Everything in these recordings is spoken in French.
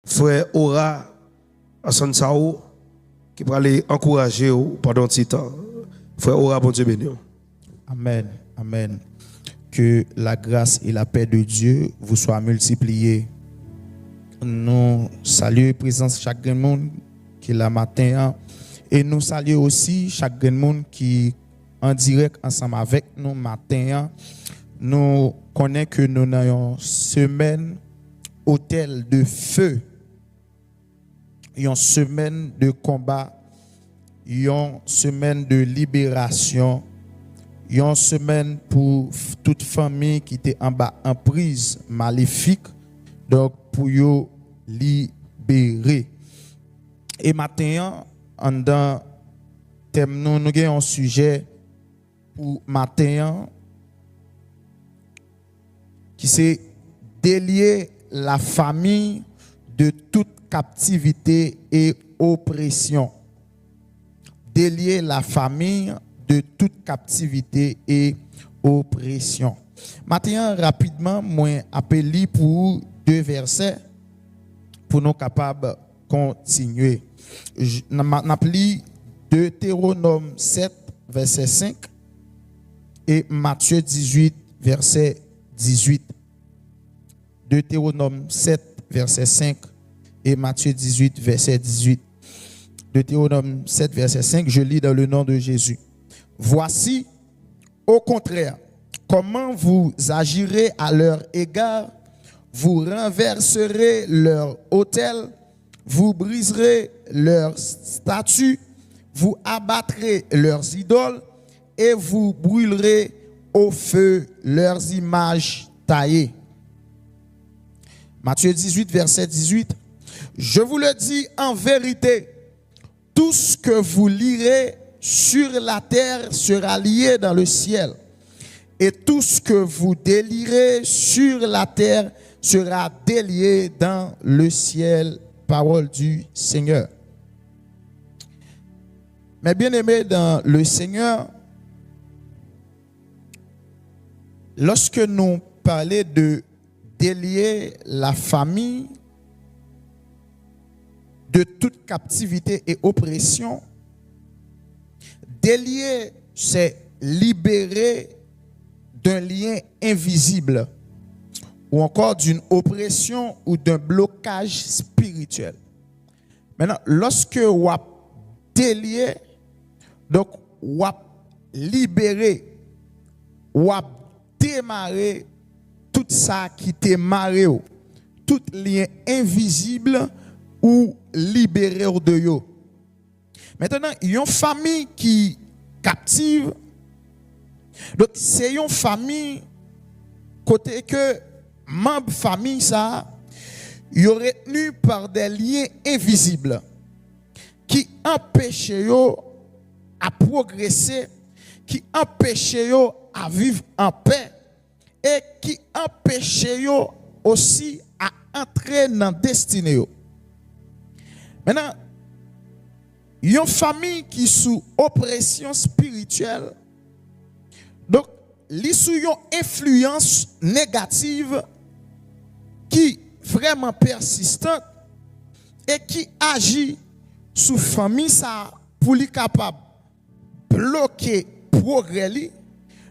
frère Aura Hassan Sao qui va aller encourager pendant ce temps. Frère Aura, bon Dieu béni. Amen. Amen. Que la grâce et la paix de Dieu vous soient multipliées. Nous saluons la présence de chaque monde qui est là matin. Et nous saluons aussi chaque monde qui est en direct ensemble avec nous matin. Nous connaissons que nous avons une semaine hôtel de feu. Une semaine de combat. Une semaine de libération. Une semaine pour toute famille qui était en bas en prise maléfique. Donc, pour yo libérer. Et maintenant, dans thème nous avons un sujet pour matin qui c'est délier la famille de toute captivité et oppression. Délier la famille de toute captivité et oppression. Maintenant, rapidement, moi appelé pour 2 versets pour nous capables de continuer. N'appli Deutéronome 7, verset 5 et Matthieu 18, verset 18. Deutéronome 7, verset 5 et Matthieu 18, verset 18. Deutéronome 7, verset 5, je lis dans le nom de Jésus. Voici, au contraire, comment vous agirez à leur égard. Vous renverserez leur autel, vous briserez leurs statues, vous abattrez leurs idoles et vous brûlerez au feu leurs images taillées. Matthieu 18, verset 18. Je vous le dis en vérité, tout ce que vous lirez sur la terre sera lié dans le ciel. Et tout ce que vous délirez sur la terre sera délié dans le ciel. Parole du Seigneur. Mais bien aimé dans le Seigneur, lorsque nous parlons de délier la famille de toute captivité et oppression, délier, c'est libérer d'un lien invisible ou encore d'une oppression ou d'un blocage spirituel. Maintenant, lorsque vous déliez, donc vous libérez, vous démarrez tout ça qui t'est marré, tout lien invisible ou libéré de yo. Maintenant, il y a une famille qui captive. Donc, c'est une famille côté que membre famille ça y aurait tenu par des liens invisibles qui empêchent yo à progresser, qui empêchent yo à vivre en paix et qui empêchent yo aussi à entrer dans la destinée yo. Maintenant, il y a une famille qui est sous oppression spirituelle. Donc, il y a une influence négative qui est vraiment persistante et qui agit sous famille ça pour lui capable bloquer progrès li.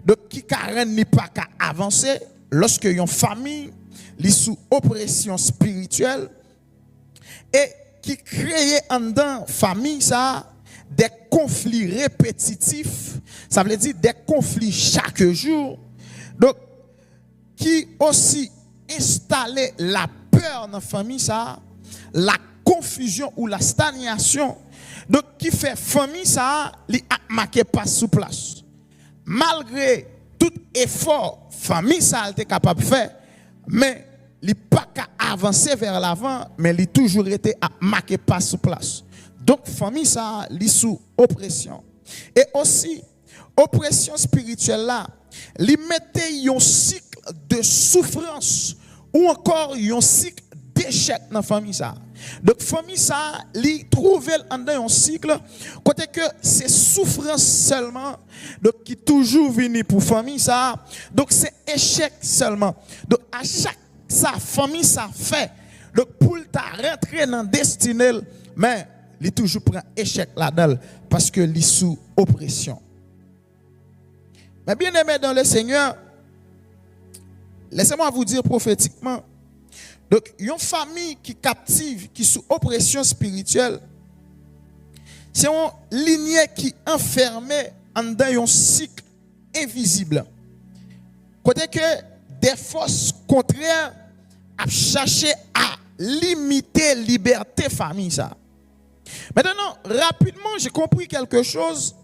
Donc qui carrément n'est pas qu'à avancer lorsque une famille est sous oppression spirituelle et qui crée en dedans famille ça des conflits répétitifs, ça veut dire des conflits chaque jour. Donc qui aussi installer la peur dans la famille ça, la confusion ou la stagnation. Donc qui fait famille ça li marqué pas sous place. Malgré tout effort famille ça était capable de faire, mais il pas qu'à avancer vers l'avant, mais il toujours été à marquer pas sous place. Donc famille ça li sous oppression. Et aussi oppression spirituelle là, li mettait un cycle de souffrance ou encore un cycle d'échec dans famille ça. Donc famille ça li trouver dans un cycle côté que c'est souffrance seulement donc qui toujours venu pour famille ça. Donc c'est échec seulement. Donc à chaque ça famille ça fait Donc pour ta rentrer dans destinée, mais il toujours prend échec là-dedans parce que il sous oppression. Mais bien aimé dans le Seigneur, laissez-moi vous dire prophétiquement, donc une famille qui captive, qui sous oppression spirituelle, c'est une lignée qui enfermée dans un cycle invisible. Côté que des forces contraires a cherché à limiter liberté famille ça. Maintenant, rapidement, j'ai compris quelque chose.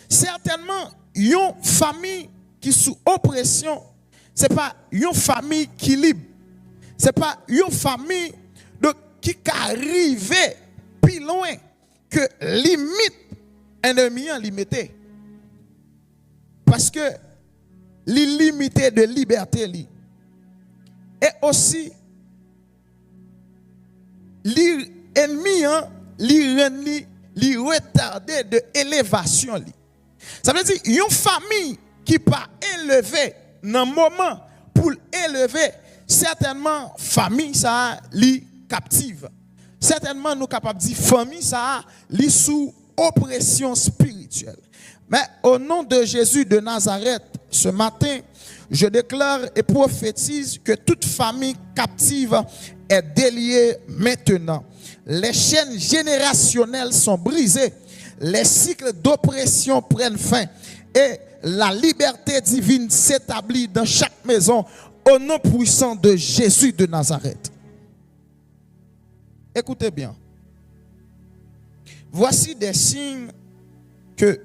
Certainement, une famille qui sous oppression, c'est pas une famille qui libre. C'est pas une famille qui arrive plus loin que limite ennemi limité. Parce que l'illimité de liberté et aussi l'ennemi li retardé de élévation li. Ça veut dire une famille qui pas élevée dans moment pour élever, certainement famille ça li captive. Certainement nous capable dire famille ça li sous oppression spirituelle. Mais au nom de Jésus de Nazareth, ce matin, je déclare et prophétise que toute famille captive est déliée maintenant. Les chaînes générationnelles sont brisées, les cycles d'oppression prennent fin et la liberté divine s'établit dans chaque maison au nom puissant de Jésus de Nazareth. Écoutez bien. Voici des signes que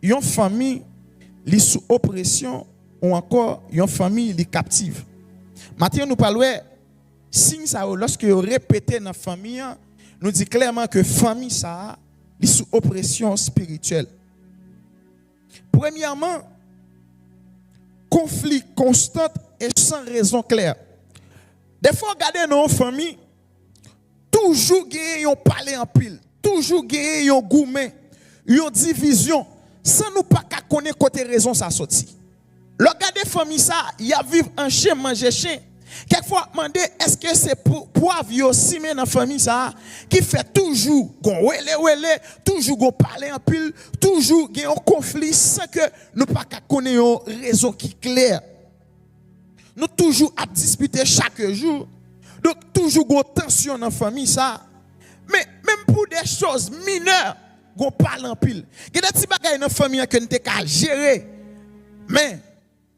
une famille est sous oppression ou encore une famille est captive. Maintenant, nous parlons signe ça lorsque vous répétez dans la famille, nous dit clairement que famille ça est sous oppression spirituelle. Premièrement, conflit constant et sans raison claire. Des fois, regardez dans une famille, toujours gagner un palais en pile, toujours gagner un gourmet, une division, sans nous pas connaître côté raison ça sorti. Le gars de famille ça, il y a vivre en chien, manger chien. Quelquefois, demander est-ce que c'est pour poivre aussi dans la famille ça qui fait toujours gon wele toujours gon parler en pile, toujours gen un conflit sans que nous pas connaître une raison qui claire. Nous toujours à disputer chaque jour. Donc toujours gon tension dans la famille ça. Mais même pour des choses mineures, gon parle en pile. Il y a des petits bagages dans la famille que nous t'es qu'à gérer. Mais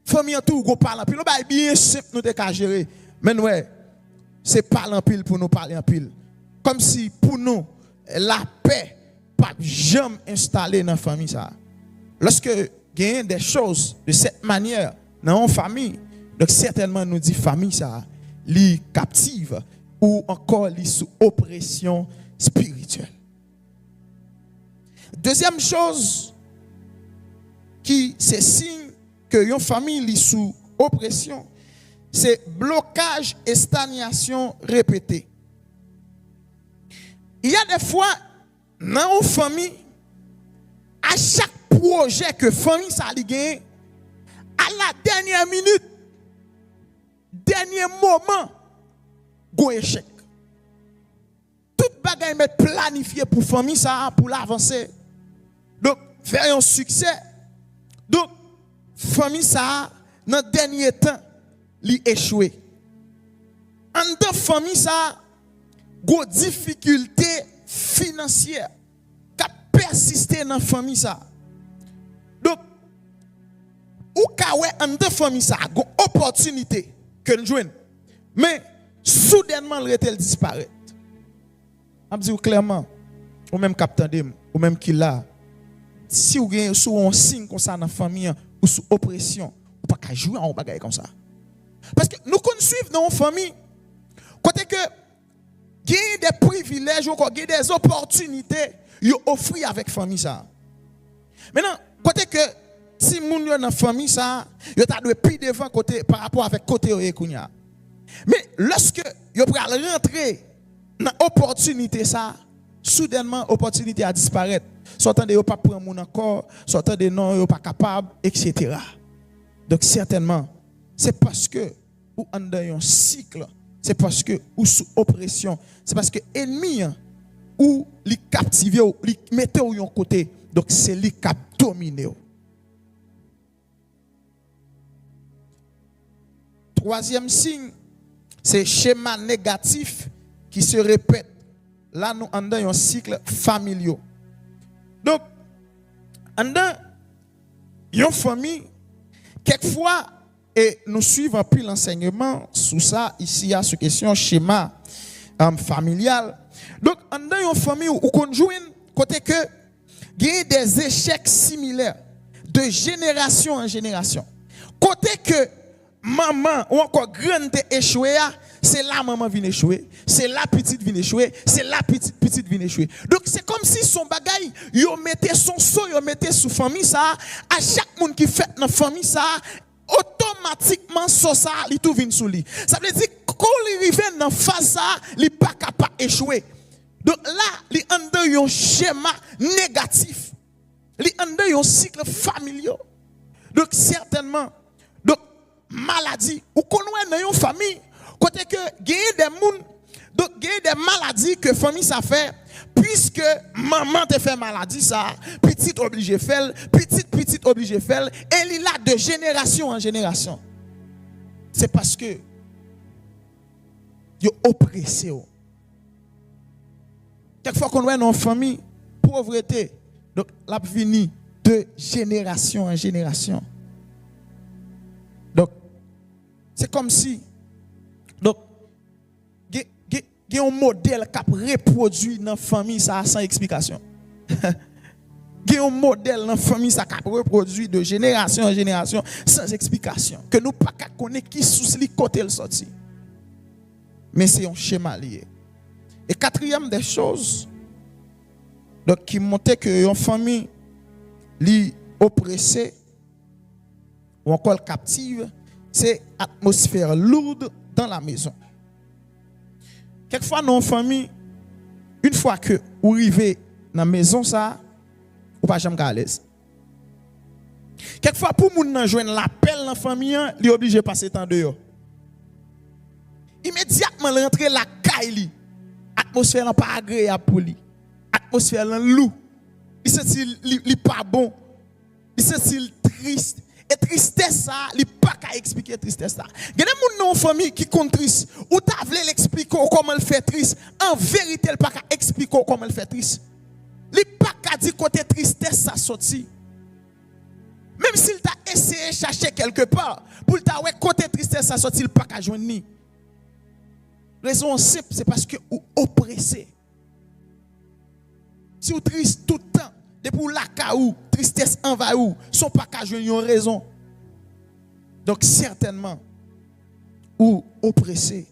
famille tout go parle en pile, on bien simple nous te gérer. Mais ouais, c'est parler en pile pour nous parler en pile. Comme si pour nous la paix pas jamais installée dans la famille ça. Lorsque gagne des choses de cette manière dans une famille, donc certainement nous dit famille ça li captive ou encore li sous oppression spirituelle. Deuxième chose qui c'est signe que une famille est sous oppression, c'est blocage et stagnation répétée. Il y a des fois, dans une famille, à chaque projet que famille ça a gagné, à la dernière minute, dernier moment, go échec. Tout bagaille met planifié pour famille ça, pour l'avancer. Donc, faire un succès. Donc, famille ça dans dernier temps li échoué. En dans famille ça go difficulté financière qui persister dans famille ça. Donc ou ka ouais en dans famille ça go opportunité que nous joigne. Mais soudainement le retel disparaît. On dit clairement ou même capitaine ou même qui là si vous avez un signe comme ça dans la famille ou sous oppression, ou pas qu'à jouer en bagaille comme ça. Parce que nous suivons dans une famille, côté que gagne des privilèges ou gagne des opportunités, ils offrent avec famille ça. Maintenant, côté que si moun yo dans famille ça, yo ta doit plus devant côté par rapport avec côté yo kounya. Mais lorsque yo pral rentrer dans opportunité ça, soudainement opportunité a disparaître. Soit de yo pas prendre mon encore, soit de non yo pas capable, etc. Donc certainement, c'est parce que ou en dans un cycle c'est parce que ou sous oppression, c'est parce que ennemi ou li captiver ou li mettre au yon côté, donc c'est lui qui dominer. Troisième signe, c'est schéma négatif qui se répète. Là, nous sommes dans un cycle familial. Donc, dans une famille, quelquefois, et nous suivons plus l'enseignement sous ça, ici, à ce question schéma familial. Donc, dans une famille où on joue, côté que il y a des échecs similaires de génération en génération. Côté que maman ou encore grande échoué, c'est là maman vient échouer, c'est là petite vient échouer, c'est là petite vient échouer. Donc c'est comme si son bagage, yo mettait son sceau, yo mettait sous famille ça, à chaque monde qui fait dans famille ça, automatiquement so ça, il tout vient sous lui. Ça veut dire quand il arrive dans phase ça, il pas capable échouer. Donc là, il est en un schéma négatif. Il est en un cycle familial. Donc certainement, donc maladie ou qu'on est dans une famille côté que gagne des monde donc gagne des maladies que famille ça fait puisque maman te fait maladie ça petite obligé faire petite obligé faire et il a de génération en génération. C'est parce que yo oppressé. Quelquefois qu'on est dans une famille pauvreté donc la vini de génération en génération. Donc c'est comme si donc il y a un modèle qui a reproduit dans la famille ça sans explication. Il y a un modèle dans la famille ça qui a reproduit de génération en génération sans explication. Que nous pas connaître qui sous li côté le sorti. Mais c'est un schéma lié. Et quatrième des choses donc qui montrait que une famille li oppressée ou encore captive, c'est atmosphère lourde dans la maison. Quelquefois dans une famille, une fois que vous arrivez dans la maison ça, ou pas jamais à l'aise. Quelquefois pour moun nan joindre l'appel dans la famille, il est obligé de passer temps dehors. Immédiatement rentrer la caille, atmosphère n'est pas agréable pour lui. Atmosphère lourd. Il se dit pas bon. Il se dit triste. Et tristesse ça, il pas qu'à expliquer tristesse ça. Il y a des gens dans une famille qui sont tristes. Ou tu voulu l'expliquer comment elle fait triste. En vérité, il pas qu'à expliquer comment elle fait triste. Il pas qu'à dire côté tristesse ça sorti. Même s'il t'a essayé de chercher quelque part, pour t'a ouais côté tristesse ça sorti, il pas qu'à joindre ni. Raison simple, c'est parce que vous oppressé. Si vous triste tout le temps, depuis la caou, tristesse envahie, sont pas qu'à jouer une raison. Donc certainement, ou oppressé.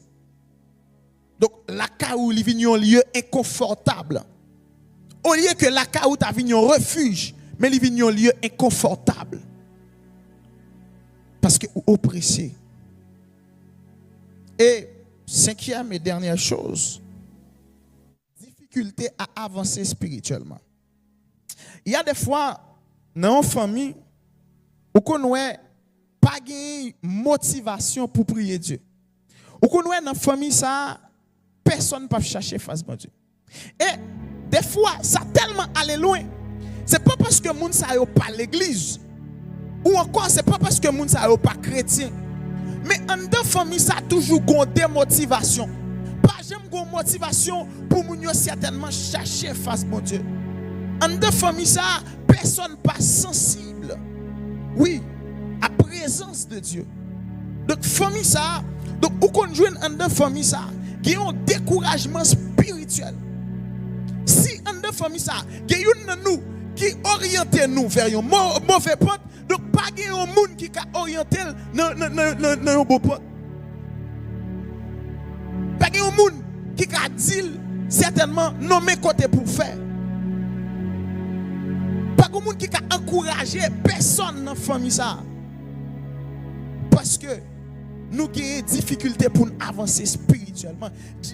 Donc la caou, il vient un lieu inconfortable. Au lieu que la caou ta vient un refuge, mais il vient un lieu inconfortable. Parce que ou oppressé. Et cinquième et dernière chose, difficulté à avancer spirituellement. Il y a des fois, dans une famille, où on n'a pas de motivation pour prier Dieu. Où on est dans une famille, ça, personne ne peut chercher face à Dieu. Et des fois, ça tellement allé loin. Ce n'est pas parce que les gens ne pas l'église. Ou encore, ce n'est pas parce que les gens ne pas chrétien. Mais en deux familles, ça a toujours une démotivation. Pas jamais une motivation pour nous certainement chercher face à Dieu. En deux familles, ça, personne pas sensible. Oui, à présence de Dieu. Donc, famille, ça, donc, où qu'on joue en deux familles, ça, il y a un découragement spirituel. Si en deux familles, ça, il y a une de nous qui oriente nous vers un mauvais pente, donc, pas de monde qui a orienté dans un beau pente. Pas de monde qui a dit certainement nommé côté pour faire. Pas de monde qui a encouragé personne dans la famille ça. Parce que nous avons des difficultés pour avancer spirituellement.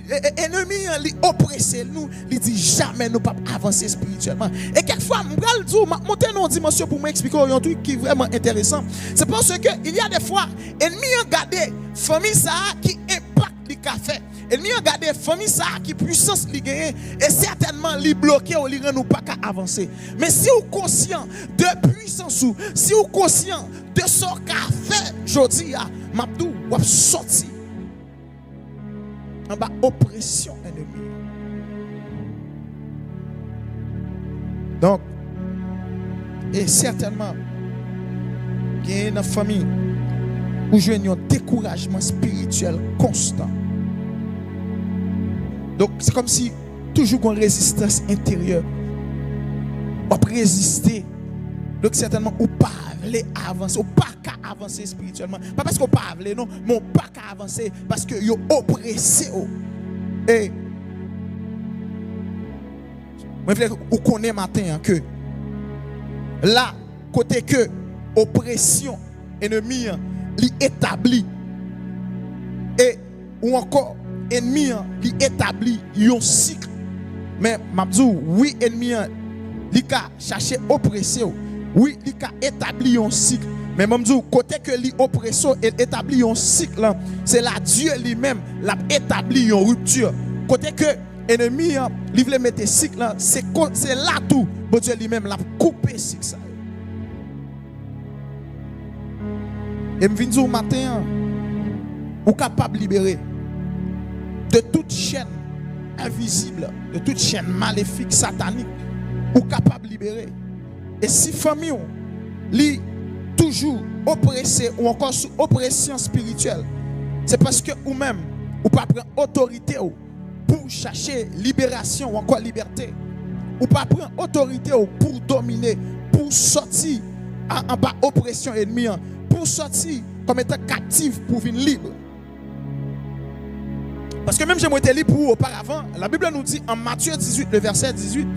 L'ennemi il oppressé nous, il dit jamais nous pas avancer spirituellement. Et quelquefois, je vais monter dans une dimension pour m'expliquer un truc qui est vraiment intéressant. C'est parce que il y a des fois, l'ennemi a gardé famille ça qui impacte qu'a fait. Ennemi a regardé famille ça qui puissance li gagne et certainement li bloqué ou li rend nous pas qu'à avancer. Mais si vous conscient de puissance ou si vous conscient de ce qu'a fait jodi a m'abdou ou sorti en bas oppression ennemie. Donc et certainement il y a une famille où je un découragement spirituel constant. Donc c'est comme si toujours une résistance intérieure. On peut résister. Donc certainement on pas aller avancer, on pas qu'à avancer spirituellement. Pas parce qu'on pas aller non, mais on pas qu'à avancer parce que yo oppressé. Et moi je vous connais matin que là côté que oppression ennemi li établi et ou encore ennemi li établi un cycle. Mais m'abdou oui ennemi li ka chercher oppresser, oui li ka établi un cycle. Mais m'abdou côté que li oppression et établi un cycle, c'est là Dieu lui-même l'a établi une rupture. Côté que ennemi li veut mettre cycle, c'est là tout bon Dieu lui-même l'a coupé cycle ça. Et je viens dire au matin, vous êtes capable de libérer de toute chaîne invisible, de toute chaîne maléfique, satanique. Vous êtes capable de libérer. Et si famille est toujours oppressée ou encore sous oppression spirituelle, c'est parce que vous-même, vous ne pouvez pas prendre autorité pour chercher libération ou encore liberté. Vous ne pouvez pas prendre autorité pour dominer, pour sortir en bas oppression ennemie. Pour sortir comme étant captif pour venir libre. Parce que même j'ai été libre pour auparavant, la Bible nous dit en Matthieu 18, le verset 18,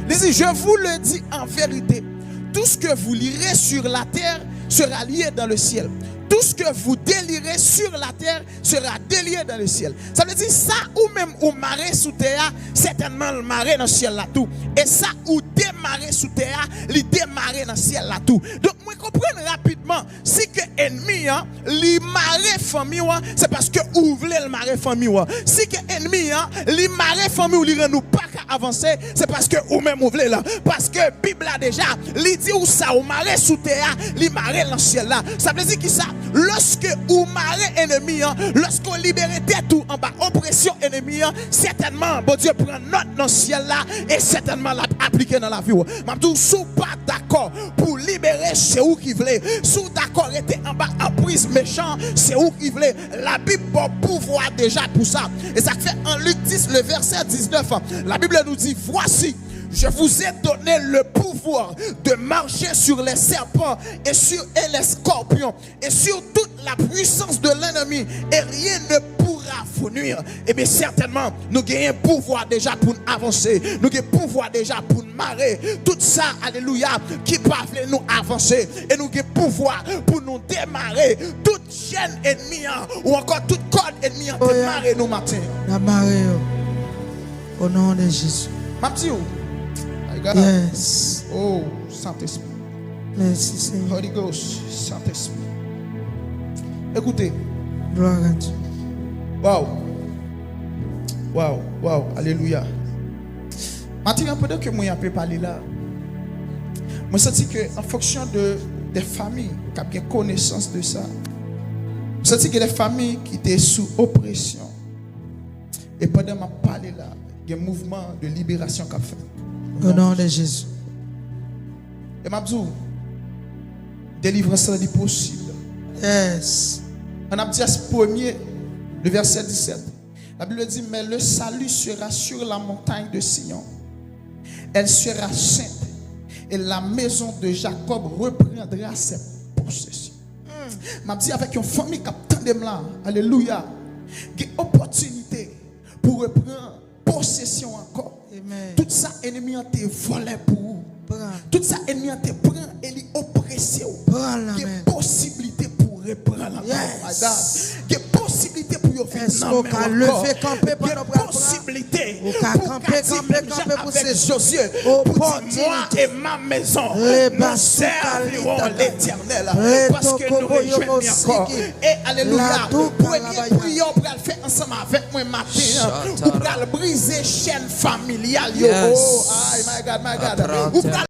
il dit, je vous le dis en vérité, tout ce que vous lirez sur la terre sera lié dans le ciel. Tout ce que vous délirez sur la terre sera délié dans le ciel. Ça veut dire ça ou même ou marée sous terre, certainement le marée dans le ciel là tout. Et ça ou démarrer sous terre, li démarrer dans le ciel là tout. Donc moi comprendre rapidement, si que ennemi li marée famille c'est parce que ou voulez le marée famille. Si que ennemi li marée famille ou li rend nous pas qu'à avancer, c'est parce que ou même ou voulez là. Parce que Bible a déjà li dit ou ça ou marée sous terre, li marée dans le ciel là. Ça veut dire qui ça? Lorsque vous marrez ennemi, lorsqu'on libère tout en bas, oppression ennemi, certainement, bon Dieu prend note dans le ciel là et certainement l'appliquer dans la vie. Maintenant, si vous pas d'accord pour libérer, c'est où qui voulait. Si vous d'accord était en bas en prise méchant, c'est où qui voulait. La Bible a pouvoir déjà pour ça. Et ça fait en Luc 10, le verset 19, la Bible nous dit, voici, je vous ai donné le pouvoir de marcher sur les serpents et sur les scorpions et sur toute la puissance de l'ennemi et rien ne pourra vous nuire. Et bien certainement, nous gagnons pouvoir déjà pour nous avancer. Nous gagnons pouvoir déjà pour nous marrer. Tout ça, alléluia, qui peut nous avancer. Et nous gagnons pouvoir pour nous démarrer. Toute chaîne ennemie ou encore toute corde ennemie démarrer nous matin. Démarrer au nom de Jésus. Mathieu. Yes. Oh, Saint-Esprit. Merci Seigneur. Holy Ghost, Saint-Esprit. Écoutez. Gloire à Dieu. Wow. Wow, wow, alléluia. Maintenant, pendant que moi je parler là, je sens que en fonction des familles qui ont connaissance de ça, je sens que des familles qui étaient sous oppression. Et pendant que je parle là, il y a un mouvement de libération qui a fait. Au nom de Jésus. Et ma bzou, délivrance est possible. Yes. On a dit à ce premier, le verset 17. La Bible dit, mais le salut sera sur la montagne de Sion. Elle sera sainte. Et la maison de Jacob reprendra ses possessions. M'a dit avec une famille qui attend là. Alléluia. Il y a une opportunité pour reprendre possession encore. Amen. Tout ça, ennemi a été volé pour vous. Tout ça, ennemi a été pris et il oppressé. Il y a possibilité pour reprendre la main. Il y a possibilité pour yo vin Est-ce nan qu'on men ka encore. lever, camper Il y a pendant bras possibilité Ou ka pour camper, qu'à dire camper, même camper gens pour avec ces Josué, pour dire moi opportunités. et ma maison, Les nous basous servirons kalita. l'Éternel Les parce que nous tokobo rejoignons yobo encore. siki. Et alléluia. La dou Premier kalabaya. prière pour le faire ensemble avec moi matin. Pour briser chaîne familiale. Yes. Oh, my God, my God. Ou